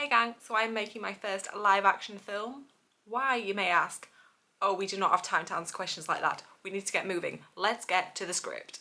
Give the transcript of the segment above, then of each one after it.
Hey gang, so I'm making my first live action film. Why, you may ask? Oh, we do not have time to answer questions like that. We need to get moving. Let's get to the script.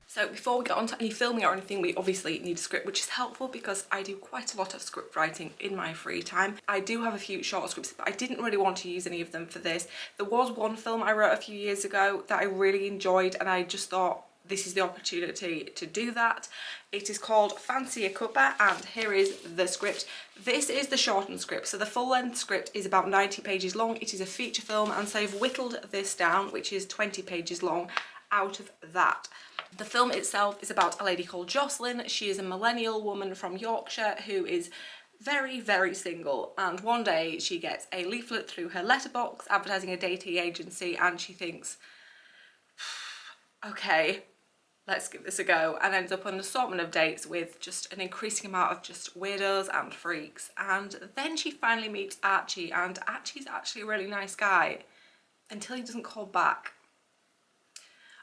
So before we get on to any filming or anything, we obviously need a script, which is helpful because I do quite a lot of script writing in my free time. I do have a few short scripts, but I didn't really want to use any of them for this. There was one film I wrote a few years ago that I really enjoyed, and I just thought this is the opportunity to do that. It is called Fancy a Cuppa, and here is the script. This is the shortened script, so the full-length script is about 90 pages long. It is a feature film, and so I've whittled this down, which is 20 pages long, out of that. The film itself is about a lady called Jocelyn. She is a millennial woman from Yorkshire who is very, very single, and one day she gets a leaflet through her letterbox advertising a dating agency, and she thinks, okay, let's give this a go, and ends up on an assortment of dates with just an increasing amount of just weirdos and freaks. And then she finally meets Archie, and Archie's actually a really nice guy until he doesn't call back.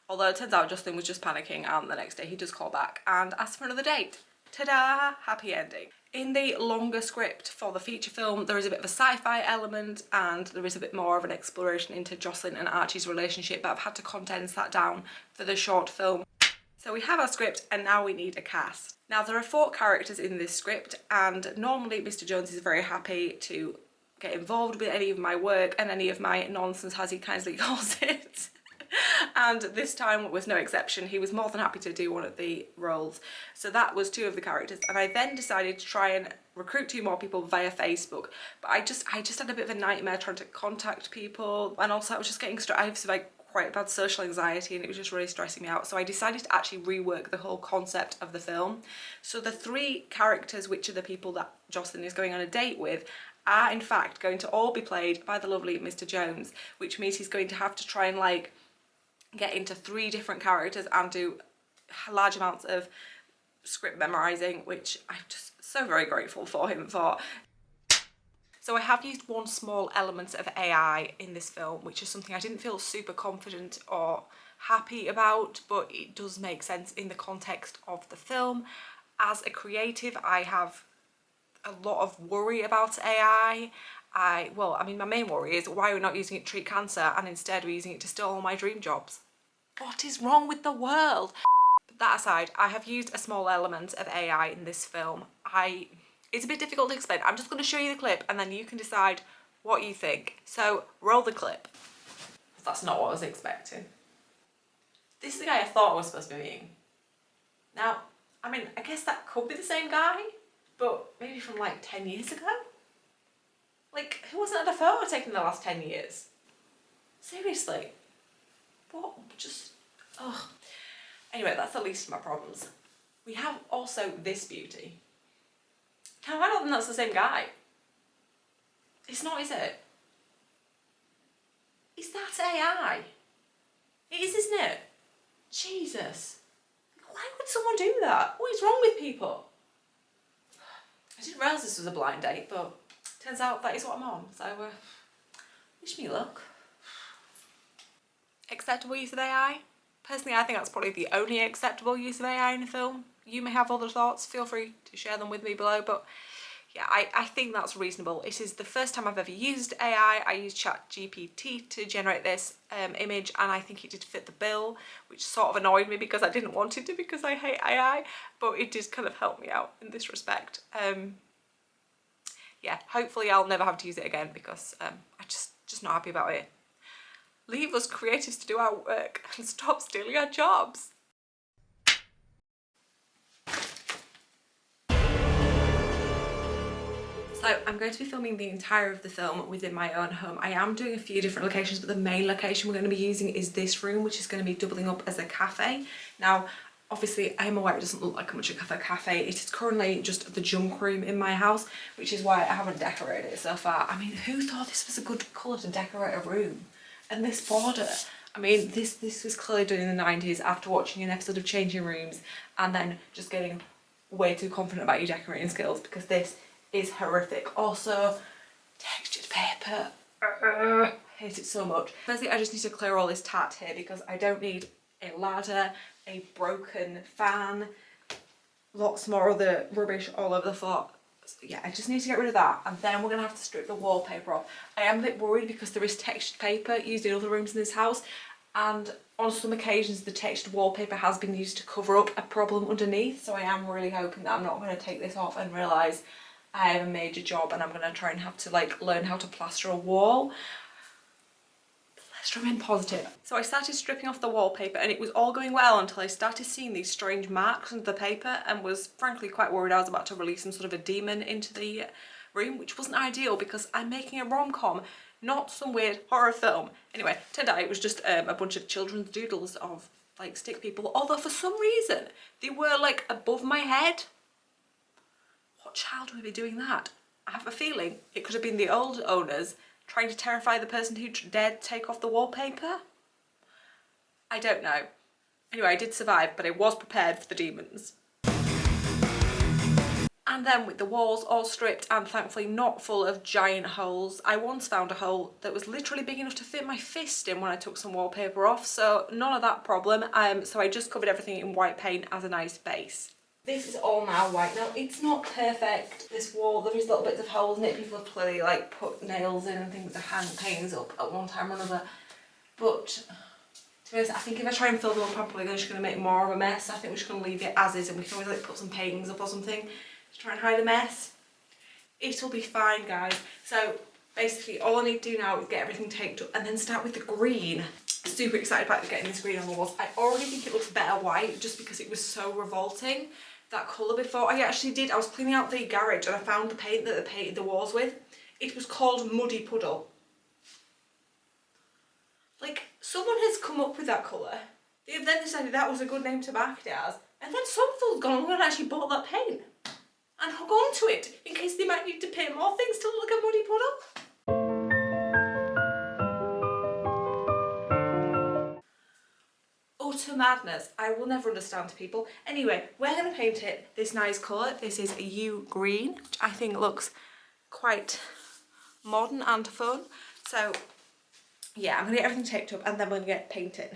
Although it turns out Justin was just panicking, and the next day he does call back and asks for another date. Ta-da! Happy ending. In the longer script for the feature film, there is a bit of a sci-fi element, and there is a bit more of an exploration into Jocelyn and Archie's relationship, but I've had to condense that down for the short film. So we have our script, and now we need a cast. Now there are 4 characters in this script, and normally Mr. Jones is very happy to get involved with any of my work and any of my nonsense, as he kindly calls it. And this time was no exception. He was more than happy to do one of the roles. So that was 2 of the characters, and I then decided to try and recruit 2 more people via Facebook. But I just had a bit of a nightmare trying to contact people, and also I was just getting I have like quite bad social anxiety, and it was just really stressing me out. So I decided to actually rework the whole concept of the film. So the 3 characters, which are the people that Jocelyn is going on a date with, are in fact going to all be played by the lovely Mr. Jones, which means he's going to have to try and like get into 3 different characters and do large amounts of script memorizing, which I'm just so very grateful for him for. So I have used one small element of AI in this film, which is something I didn't feel super confident or happy about, but it does make sense in the context of the film. As a creative, I have a lot of worry about AI. I mean, my main worry is why we're not using it to treat cancer, and instead we're using it to steal all my dream jobs. What is wrong with the world? But that aside, I have used a small element of AI in this film. It's a bit difficult to explain. I'm just going to show you the clip, and then you can decide what you think. So roll the clip. That's not what I was expecting. This is the guy I thought I was supposed to be meeting. Now, I mean, I guess that could be the same guy, but maybe from like 10 years ago? Like, who wasn't at a photo taken in the last 10 years? Seriously. What? Just, ugh. Anyway, that's the least of my problems. We have also this beauty. Now, I don't think that's the same guy. It's not, is it? Is that AI? It is, isn't it? Jesus. Why would someone do that? What is wrong with people? I didn't realise this was a blind date, but turns out that is what I'm on, so wish me luck. Acceptable use of AI? Personally, I think that's probably the only acceptable use of AI in a film. You may have other thoughts, feel free to share them with me below, but yeah, I think that's reasonable. It is the first time I've ever used AI. I used ChatGPT to generate this image, and I think it did fit the bill, which sort of annoyed me because I didn't want it to, because I hate AI, but it did kind of help me out in this respect. Yeah, hopefully I'll never have to use it again, because I'm just not happy about it. Leave us creatives to do our work and stop stealing our jobs. So I'm going to be filming the entire of the film within my own home. I am doing a few different locations, but the main location we're going to be using is this room, which is going to be doubling up as a cafe. Now, obviously, I am aware it doesn't look like much of a cafe. It is currently just the junk room in my house, which is why I haven't decorated it so far. I mean, who thought this was a good colour to decorate a room? And this border, I mean, this was clearly done in the 90s after watching an episode of Changing Rooms, and then just getting way too confident about your decorating skills, because this is horrific. Also, textured paper. hate it so much. Firstly, I just need to clear all this tat here because I don't need a ladder, a broken fan, lots more other rubbish all over the floor. So yeah, I just need to get rid of that, and then we're gonna have to strip the wallpaper off. I am a bit worried because there is textured paper used in other rooms in this house, and on some occasions the textured wallpaper has been used to cover up a problem underneath, so I am really hoping that I'm not going to take this off and realise I have a major job and I'm going to try and have to like learn how to plaster a wall. Let's remain positive. So I started stripping off the wallpaper and it was all going well until I started seeing these strange marks under the paper and was frankly quite worried I was about to release some sort of a demon into the room, which wasn't ideal because I'm making a rom-com, not some weird horror film. Anyway, turned out it was just a bunch of children's doodles of like stick people, although for some reason they were like above my head. What child would be doing that? I have a feeling it could have been the old owners trying to terrify the person who dared take off the wallpaper. I don't know. Anyway, I did survive, but I was prepared for the demons. And then with the walls all stripped and thankfully not full of giant holes, I once found a hole that was literally big enough to fit my fist in when I took some wallpaper off, so none of that problem. So I just covered everything in white paint as a nice base. This is all now white. Now, it's not perfect, this wall. There is little bits of holes in it. People have clearly like put nails in and things to hang paintings up at one time or another. But to be honest, I think if I try and fill them up, I'm probably just going to make more of a mess. I think we're just going to leave it as is, and we can always like put some paintings up or something to try and hide a mess. It'll be fine, guys. So basically all I need to do now is get everything taped up and then start with the green. Super excited about getting this green on the walls. I already think it looks better white just because it was so revolting, that colour before. I was cleaning out the garage and I found the paint that they painted the walls with. It was called Muddy Puddle. Like, someone has come up with that colour. They've then decided that was a good name to market it as, and then some fool's gone along and actually bought that paint and hung on to it in case they might need to paint more things to look like a muddy puddle. Utter madness. I will never understand people. Anyway, we're going to paint it this nice colour. This is U green, which I think looks quite modern and fun. So yeah, I'm going to get everything taped up and then we're going to get painting.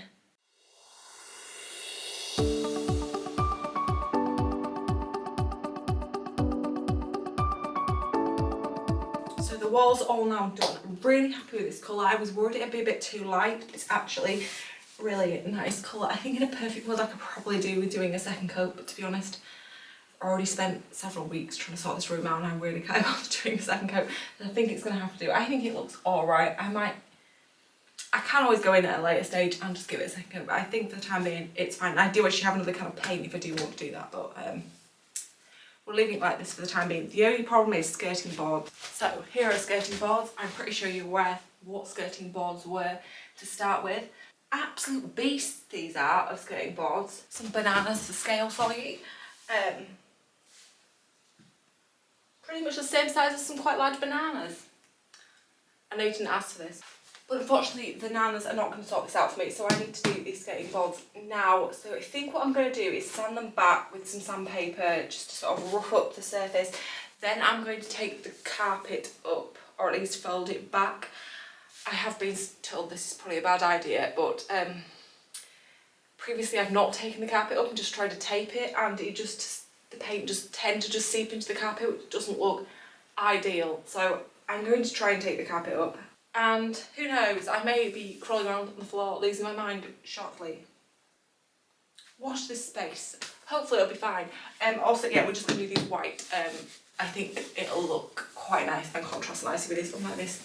So the wall's all now done. I'm really happy with this colour. I was worried it'd be a bit too light, but it's actually really nice colour. I think in a perfect world I could probably do with doing a second coat, but to be honest, I've already spent several weeks trying to sort this room out and I really can't be bothered doing a second coat. I think it's going to have to do. I think it looks alright. I can always go in at a later stage and just give it a second coat, but I think for the time being it's fine. I do actually have another kind of paint if I do want to do that, but we're leaving it like this for the time being. The only problem is skirting boards. So here are skirting boards. I'm pretty sure you're aware what skirting boards were to start with. Absolute beasts these are of skirting boards. Some bananas to scale for you. Pretty much the same size as some quite large bananas. I know you didn't ask for this, but unfortunately the nanas are not going to sort this out for me, so I need to do these skirting boards now. So I think what I'm going to do is sand them back with some sandpaper just to sort of rough up the surface. Then I'm going to take the carpet up, or at least fold it back. I have been told this is probably a bad idea, but previously I've not taken the carpet up and just tried to tape it, and the paint just tends to just seep into the carpet, which doesn't look ideal. So I'm going to try and take the carpet up, and who knows, I may be crawling around on the floor losing my mind shortly. Watch this space. Hopefully it'll be fine. Also, yeah, we're just going to do these white. I think it'll look quite nice and contrast nicely with this, unlike this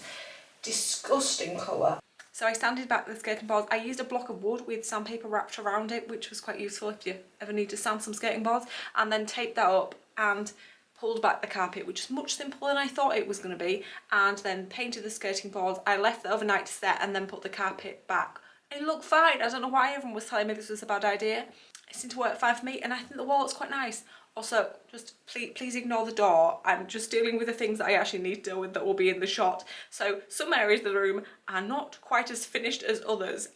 disgusting colour. So I sanded back the skirting boards. I used a block of wood with sandpaper wrapped around it, which was quite useful if you ever need to sand some skirting boards, and then taped that up and pulled back the carpet, which is much simpler than I thought it was going to be, and then painted the skirting boards. I left it overnight to set and then put the carpet back. It looked fine. I don't know why everyone was telling me this was a bad idea. It seemed to work fine for me, and I think the wall looks quite nice. Also, just please ignore the door. I'm just dealing with the things that I actually need to deal with that will be in the shot. So some areas of the room are not quite as finished as others,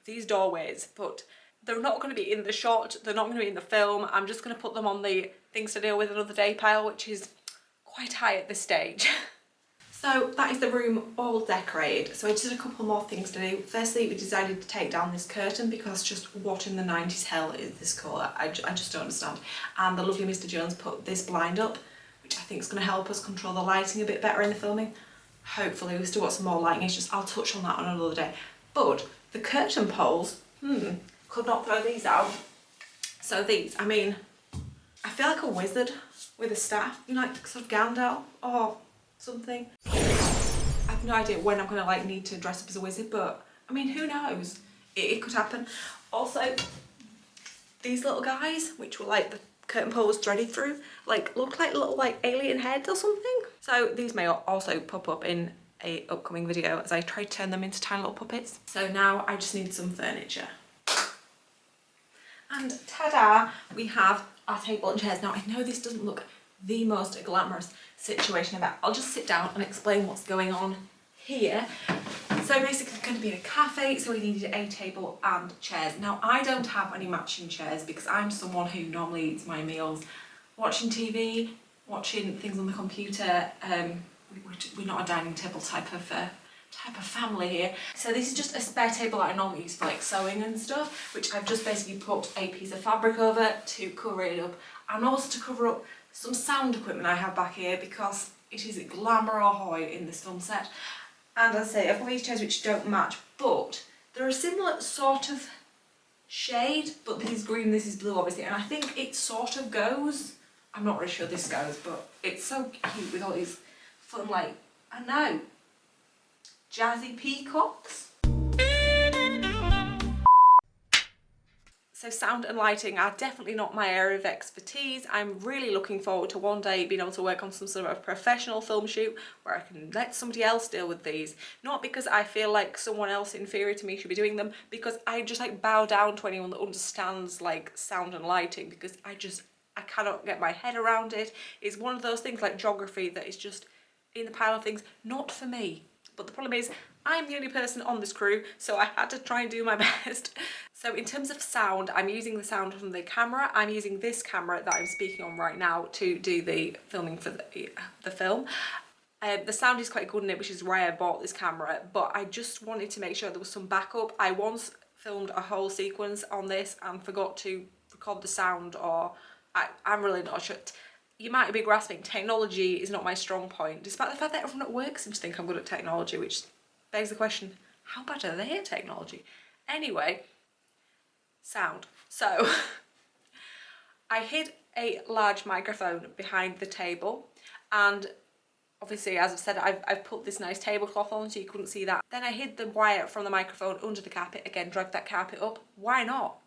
these doorways, but they're not going to be in the shot, they're not going to be in the film. I'm just going to put them on the things to deal with another day pile, which is quite high at this stage. So that is the room all decorated. So I just did a couple more things to do. Firstly, we decided to take down this curtain because just what in the 90s hell is this colour? I just don't understand. And the lovely Mr. Jones put this blind up, which I think is going to help us control the lighting a bit better in the filming. Hopefully, we've still got some more lighting issues. I'll touch on that on another day. But the curtain poles, could not throw these out. So these, I mean, I feel like a wizard with a staff, you know, like sort of Gandalf or something. I have no idea when I'm gonna like need to dress up as a wizard, but I mean, who knows? It could happen. Also, these little guys, which were like the curtain pole was threaded through, like look like little like alien heads or something. So these may also pop up in a upcoming video as I try to turn them into tiny little puppets. So now I just need some furniture. And ta-da, we have our table and chairs. Now I know this doesn't look the most glamorous situation ever. I'll just sit down and explain what's going on here. So basically it's going to be a cafe, so we needed a table and chairs. Now I don't have any matching chairs because I'm someone who normally eats my meals watching TV, watching things on the computer. We're not a dining table type of family here. So this is just a spare table that I normally use for like sewing and stuff, which I've just basically put a piece of fabric over to cover it up, and also to cover up some sound equipment I have back here because it is glamour ahoy in this film set. And as I say, I've got these chairs which don't match, but they're a similar sort of shade, but this is green, this is blue obviously, and I think it sort of goes. I'm not really sure this goes, but it's so cute with all these fun, like, I don't know, jazzy peacocks. So sound and lighting are definitely not my area of expertise. I'm really looking forward to one day being able to work on some sort of professional film shoot where I can let somebody else deal with these. Not because I feel like someone else inferior to me should be doing them, because I just like bow down to anyone that understands like sound and lighting, because I cannot get my head around it. It's one of those things like geography that is just in the pile of things, not for me. But the problem is, I'm the only person on this crew, so I had to try and do my best. So in terms of sound, I'm using the sound from the camera. I'm using this camera that I'm speaking on right now to do the filming for the film. The sound is quite good in it, which is why I bought this camera, but I just wanted to make sure there was some backup. I once filmed a whole sequence on this and forgot to record the sound, or I'm really not sure. You might be grasping, technology is not my strong point, despite the fact that everyone at work seems to think I'm good at technology, which begs the question, how bad are they at technology? Anyway, sound. So, I hid a large microphone behind the table, and obviously, as I've said, I've put this nice tablecloth on so you couldn't see that. Then I hid the wire from the microphone under the carpet, again, dragged that carpet up. Why not?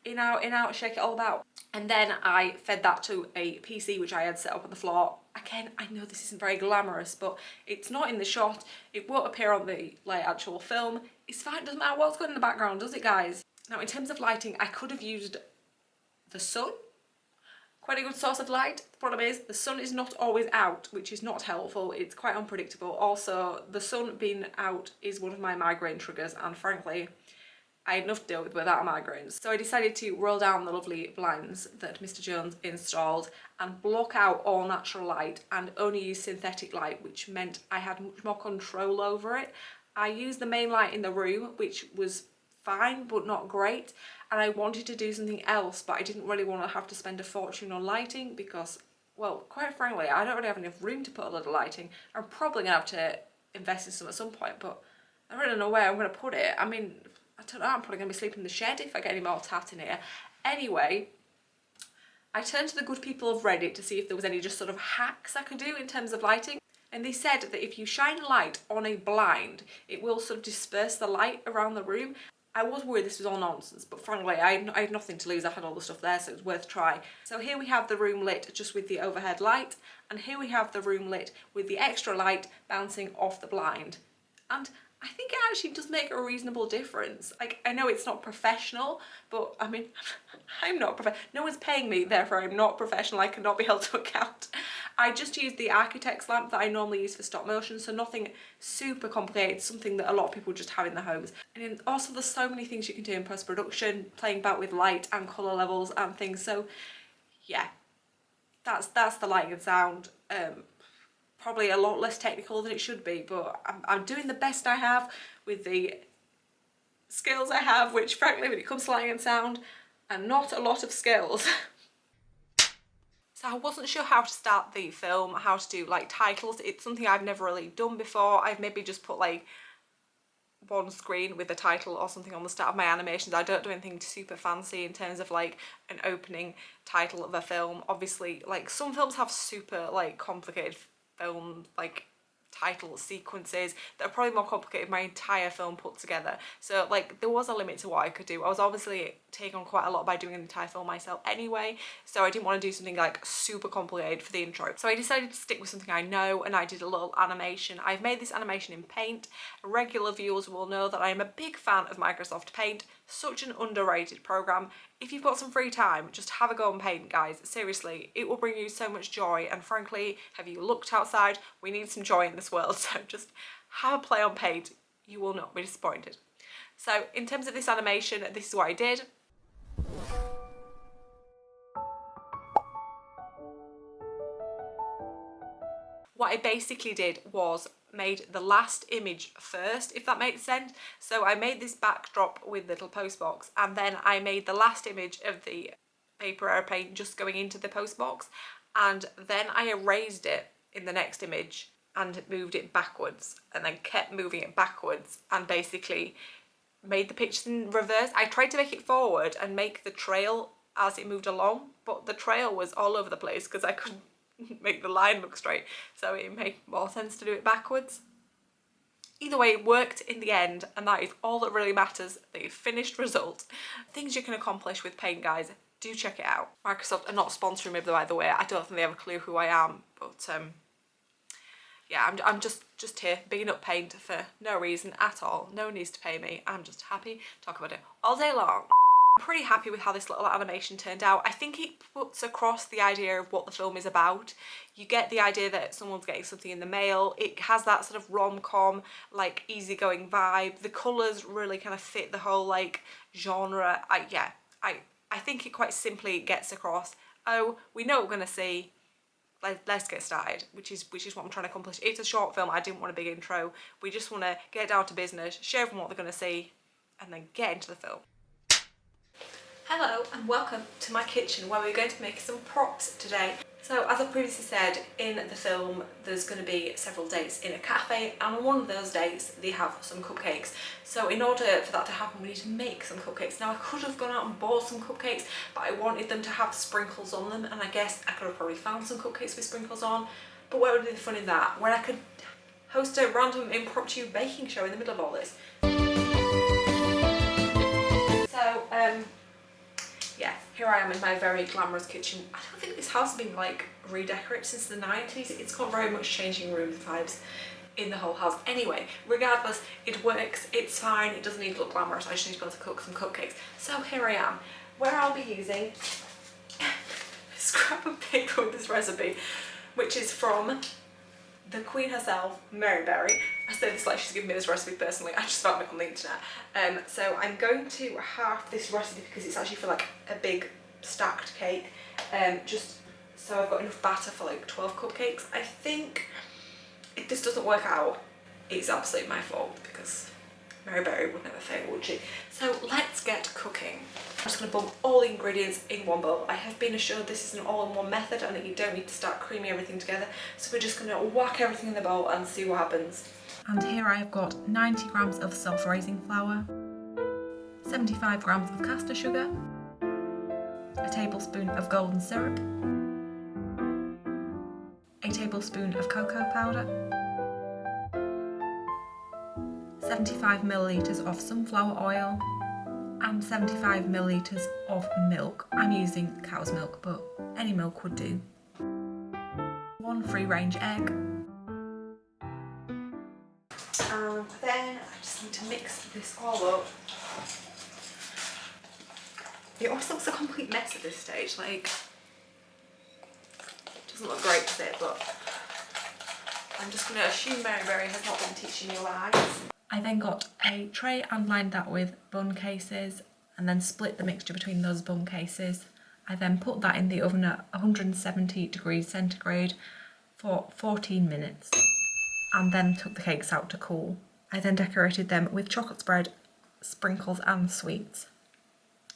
In, out, shake it all about. And then I fed that to a PC which I had set up on the floor. Again, I know this isn't very glamorous, but it's not in the shot. It won't appear on the like actual film. It's fine, it doesn't matter what's going in the background, does it, guys? Now, in terms of lighting, I could have used the sun. Quite a good source of light. The problem is the sun is not always out, which is not helpful. It's quite unpredictable. Also, the sun being out is one of my migraine triggers, and frankly, I had enough to deal with without migraines. So I decided to roll down the lovely blinds that Mr. Jones installed and block out all natural light and only use synthetic light, which meant I had much more control over it. I used the main light in the room, which was fine but not great, and I wanted to do something else, but I didn't really want to have to spend a fortune on lighting because, well, quite frankly, I don't really have enough room to put a lot of lighting. I'm probably going to have to invest in some at some point, but I really don't know where I'm going to put it. I mean, I don't know, I'm probably going to be sleeping in the shed if I get any more tat in here. Anyway, I turned to the good people of Reddit to see if there was any just sort of hacks I could do in terms of lighting. And they said that if you shine light on a blind, it will sort of disperse the light around the room. I was worried this was all nonsense, but frankly, I had nothing to lose. I had all the stuff there, so it was worth a try. So here we have the room lit just with the overhead light, and here we have the room lit with the extra light bouncing off the blind. And I think it actually does make a reasonable difference. Like, I know it's not professional, but I mean, I'm not professional. No one's paying me, therefore I'm not professional. I cannot be held to account. I just used the Architect's lamp that I normally use for stop motion, so nothing super complicated, something that a lot of people just have in their homes. And then also there's so many things you can do in post-production, playing about with light and colour levels and things. So yeah, that's the lighting and sound. probably a lot less technical than it should be, but I'm doing the best I have with the skills I have, which frankly when it comes to lighting and sound are not a lot of skills. So I wasn't sure how to start the film, how to do like titles. It's something I've never really done before. I've maybe just put like one screen with a title or something on the start of my animations. I don't do anything super fancy in terms of like an opening title of a film. Obviously, like some films have super like complicated film like title sequences that are probably more complicated than my entire film put together. So like there was a limit to what I could do. I was obviously taking on quite a lot by doing an entire film myself anyway, so I didn't want to do something like super complicated for the intro. So I decided to stick with something I know, and I did a little animation. I've made this animation in Paint. Regular viewers will know that I am a big fan of Microsoft Paint, such an underrated program. If you've got some free time, just have a go on Paint, guys. Seriously, it will bring you so much joy, and frankly, have you looked outside? We need some joy in this world, so just have a play on Paint. You will not be disappointed. So in terms of this animation, this is what I did. What I basically did was made the last image first, if that makes sense. So I made this backdrop with little postbox, and then I made the last image of the paper airplane just going into the postbox, and then I erased it in the next image and moved it backwards, and then kept moving it backwards, and basically made the pictures in reverse. I tried to make it forward and make the trail as it moved along, but the trail was all over the place because I couldn't make the line look straight, so it made more sense to do it backwards. Either way, it worked in the end, and that is all that really matters, the finished result. Things you can accomplish with Paint, guys. Do check it out. Microsoft are not sponsoring me, by the way. I don't think they have a clue who I am, but yeah, I'm just here bigging up Paint for no reason at all. No one needs to pay me. I'm just happy to talk about it all day long. I'm pretty happy with how this little animation turned out. I think it puts across the idea of what the film is about. You get the idea that someone's getting something in the mail. It has that sort of rom-com, like easygoing vibe. The colours really kind of fit the whole like genre. I think it quite simply gets across, oh, we know what we're gonna see. Let's get started, which is what I'm trying to accomplish. It's a short film. I didn't want a big intro. We just want to get down to business, show them what they're going to see, and then get into the film. Hello and welcome to my kitchen, where we're going to make some props today. So as I previously said, in the film there's going to be several dates in a cafe, and on one of those dates they have some cupcakes. So in order for that to happen, we need to make some cupcakes. Now I could have gone out and bought some cupcakes, but I wanted them to have sprinkles on them, and I guess I could have probably found some cupcakes with sprinkles on, but where would be the fun in that when I could host a random impromptu baking show in the middle of all this? So yeah, here I am in my very glamorous kitchen. I don't think this house has been like redecorated since the 90s. It's got very much changing room vibes in the whole house. Anyway, regardless, it works, it's fine, it doesn't need to look glamorous. I just need to be able to cook some cupcakes. So here I am, where I'll be using a scrap of paper with this recipe, which is from the Queen herself, Mary Berry. I say this like she's given me this recipe personally. I just found it on the internet. So I'm going to half this recipe because it's actually for like a big stacked cake. Just so I've got enough batter for like 12 cupcakes. I think if this doesn't work out, it's absolutely my fault because Mary Berry would never fail, would she? So let's get cooking. I'm just going to bump all the ingredients in one bowl. I have been assured this is an all-in-one method and that you don't need to start creaming everything together. So we're just going to whack everything in the bowl and see what happens. And here I've got 90 grams of self-raising flour, 75 grams of caster sugar, a tablespoon of golden syrup, a tablespoon of cocoa powder, 75 millilitres of sunflower oil, and 75 millilitres of milk. I'm using cow's milk, but any milk would do. 1 free-range egg. And then I just need to mix this all up. It almost looks a complete mess at this stage, like, it doesn't look great, does it? But I'm just going to assume Mary Berry has not been teaching me lies. I then got a tray and lined that with bun cases and then split the mixture between those bun cases. I then put that in the oven at 170 degrees centigrade for 14 minutes and then took the cakes out to cool. I then decorated them with chocolate spread, sprinkles and sweets.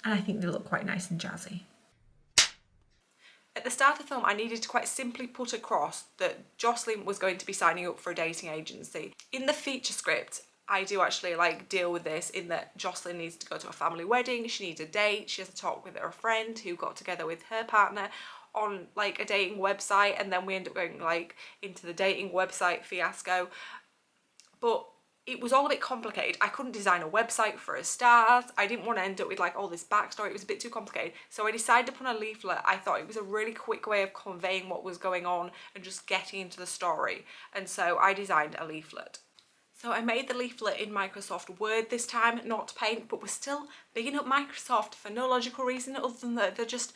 And I think they look quite nice and jazzy. At the start of the film, I needed to quite simply put across that Jocelyn was going to be signing up for a dating agency. In the feature script, I do actually like deal with this in that Jocelyn needs to go to a family wedding, she needs a date, she has a talk with her friend who got together with her partner on like a dating website, and then we end up going like into the dating website fiasco. But it was all a bit complicated. I couldn't design a website for a start. I didn't want to end up with like all this backstory. It was a bit too complicated. So I decided upon a leaflet. I thought it was a really quick way of conveying what was going on and just getting into the story. And so I designed a leaflet. So I made the leaflet in Microsoft Word this time, not Paint, but we're still bigging up Microsoft for no logical reason other than that they just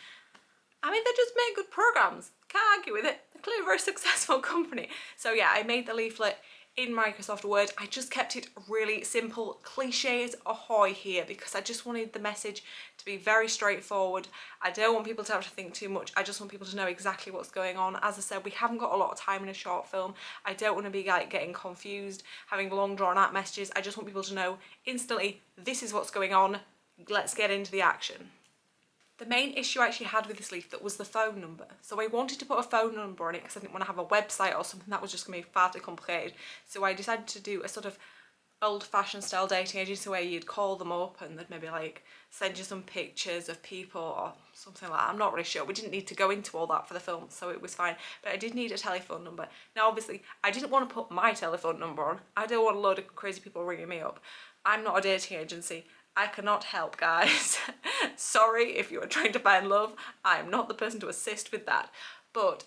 make good programs. Can't argue with it. They're clearly a very successful company. So yeah, I made the leaflet in Microsoft Word. I just kept it really simple, cliches ahoy here, because I just wanted the message to be very straightforward. I don't want people to have to think too much. I just want people to know exactly what's going on. As I said, we haven't got a lot of time in a short film. I don't want to be like getting confused, having long drawn out messages. I just want people to know instantly, this is what's going on. Let's get into the action. The main issue I actually had with this leaflet was the phone number. So I wanted to put a phone number on it because I didn't want to have a website or something that was just going to be far too complicated. So I decided to do a sort of old-fashioned style dating agency where you'd call them up and they'd maybe like send you some pictures of people or something like that. I'm not really sure. We didn't need to go into all that for the film, so it was fine. But I did need a telephone number. Now, obviously, I didn't want to put my telephone number on. I don't want a load of crazy people ringing me up. I'm not a dating agency. I cannot help, guys. Sorry if you are trying to find love. I am not the person to assist with that. But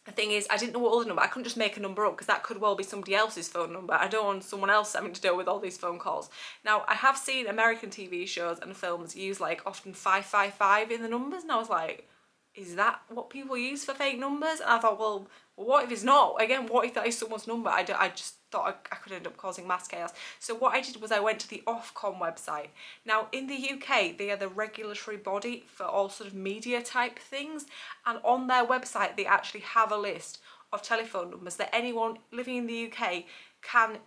the thing is, I didn't know what other number. I couldn't just make a number up because that could well be somebody else's phone number. I don't want someone else having to deal with all these phone calls. Now, I have seen American TV shows and films use like often 555 in the numbers, and I was like, is that what people use for fake numbers? And I thought, well, what if it's not? Again, what if that is someone's number? I just thought I could end up causing mass chaos. So what I did was I went to the Ofcom website. Now, in the UK, they are the regulatory body for all sort of media type things. And on their website, they actually have a list of telephone numbers that anyone living in the UK can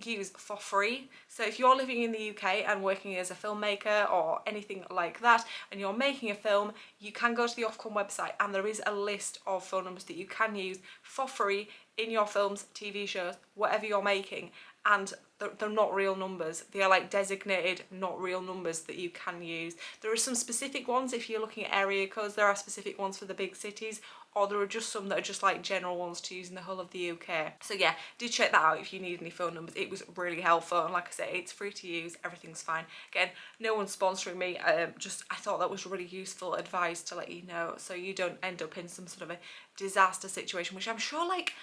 use for free. So if you're living in the UK and working as a filmmaker or anything like that, and you're making a film, you can go to the Ofcom website and there is a list of phone numbers that you can use for free in your films, TV shows, whatever you're making. And they're not real numbers. They are like designated, not real numbers that you can use. There are some specific ones if you're looking at area codes. There are specific ones for the big cities, or there are just some that are just like general ones to use in the whole of the UK. So yeah, do check that out if you need any phone numbers. It was really helpful, and like I say, it's free to use, everything's fine. Again, no one's sponsoring me, just I thought that was really useful advice to let you know, so you don't end up in some sort of a disaster situation, which I'm sure, like,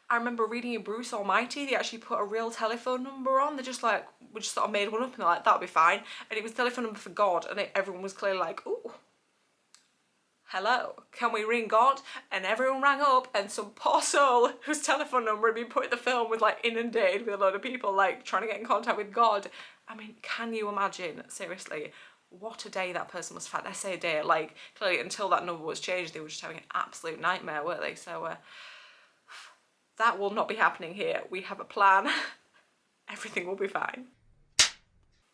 I remember reading in Bruce Almighty, they actually put a real telephone number on. They just like, we just sort of made one up and they're like, that'll be fine. And it was a telephone number for God, and everyone was clearly like, ooh, hello, can we ring God? And everyone rang up, and some poor soul whose telephone number had been put in the film was like inundated with a load of people like trying to get in contact with God. I mean, can you imagine, seriously, what a day that person must have had. I say a day, like clearly until that number was changed, they were just having an absolute nightmare, weren't they? So that will not be happening here. We have a plan. Everything will be fine.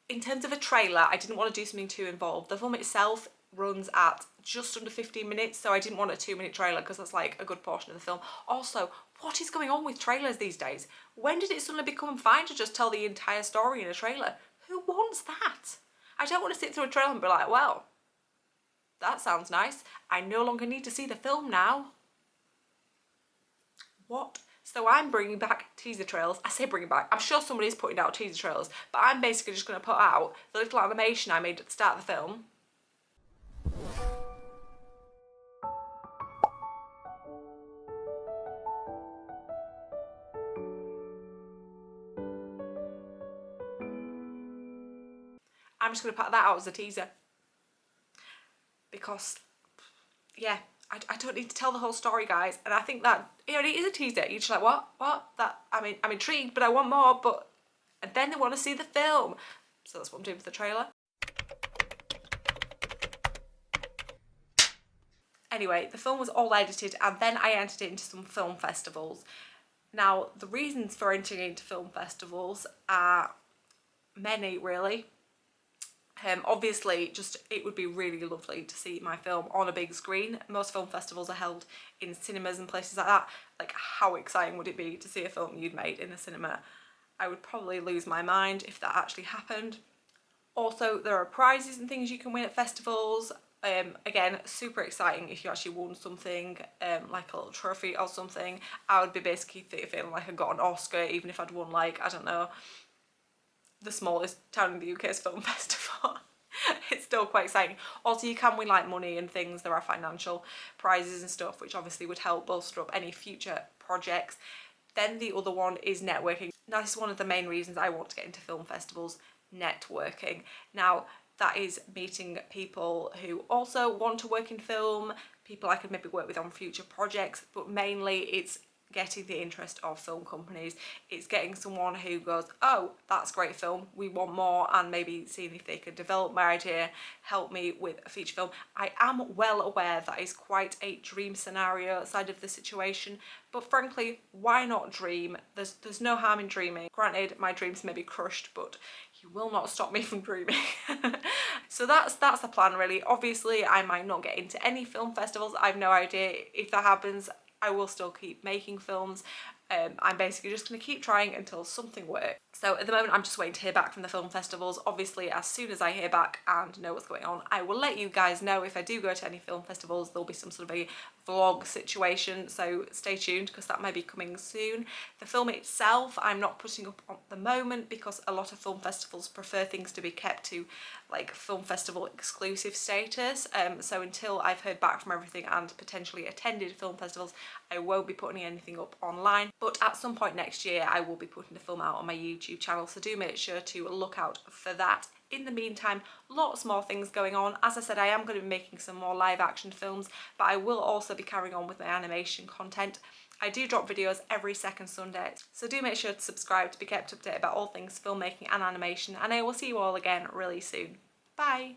In terms of a trailer, I didn't want to do something too involved. The film itself runs at just under 15 minutes, so I didn't want a 2-minute trailer because that's like a good portion of the film. Also, what is going on with trailers these days? When did it suddenly become fine to just tell the entire story in a trailer? Who wants that? I don't want to sit through a trailer and be like, well, that sounds nice. I no longer need to see the film now. What? So I'm bringing back teaser trailers. I say bringing back, I'm sure somebody's putting out teaser trailers, but I'm basically just going to put out the little animation I made at the start of the film. I'm just going to put that out as a teaser. Because, yeah, I don't need to tell the whole story, guys. And I think that, you know, it is a teaser. You're just like, what? That, I mean, I'm intrigued, but I want more, but... And then they want to see the film. So that's what I'm doing for the trailer. Anyway, the film was all edited and then I entered it into some film festivals. Now, the reasons for entering into film festivals are many, really. Obviously, just it would be really lovely to see my film on a big screen. Most film festivals are held in cinemas and places like that. Like, how exciting would it be to see a film you'd made in the cinema? I would probably lose my mind if that actually happened. Also, there are prizes and things you can win at festivals. Again, super exciting if you actually won something, like a little trophy or something. I would be basically feeling like I got an Oscar, even if I'd won, like, I don't know, the smallest town in the UK's film festival. It's still quite exciting. Also, you can win like money and things. There are financial prizes and stuff, which obviously would help bolster up any future projects. Then the other one is networking. Now, this is one of the main reasons I want to get into film festivals, networking. Now, that is meeting people who also want to work in film, people I could maybe work with on future projects, but mainly it's getting the interest of film companies. It's getting someone who goes, oh, that's great film, we want more, and maybe seeing if they could develop my idea, help me with a feature film. I am well aware that is quite a dream scenario side of the situation, but frankly, why not dream? There's no harm in dreaming. Granted, my dreams may be crushed, but you will not stop me from dreaming. So that's the plan, really. Obviously, I might not get into any film festivals. I have no idea if that happens. I will still keep making films. I'm basically just going to keep trying until something works. So at the moment, I'm just waiting to hear back from the film festivals. Obviously, as soon as I hear back and know what's going on, I will let you guys know. If I do go to any film festivals, there'll be some sort of a vlog situation, so stay tuned because that might be coming soon. The film itself, I'm not putting up at the moment because a lot of film festivals prefer things to be kept to like film festival exclusive status. So until I've heard back from everything and potentially attended film festivals, I won't be putting anything up online. But at some point next year, I will be putting the film out on my YouTube channel, so do make sure to look out for that. In the meantime, lots more things going on. As I said, I am going to be making some more live action films, but I will also be carrying on with my animation content. I do drop videos every second Sunday, so do make sure to subscribe to be kept updated about all things filmmaking and animation, and I will see you all again really soon. Bye!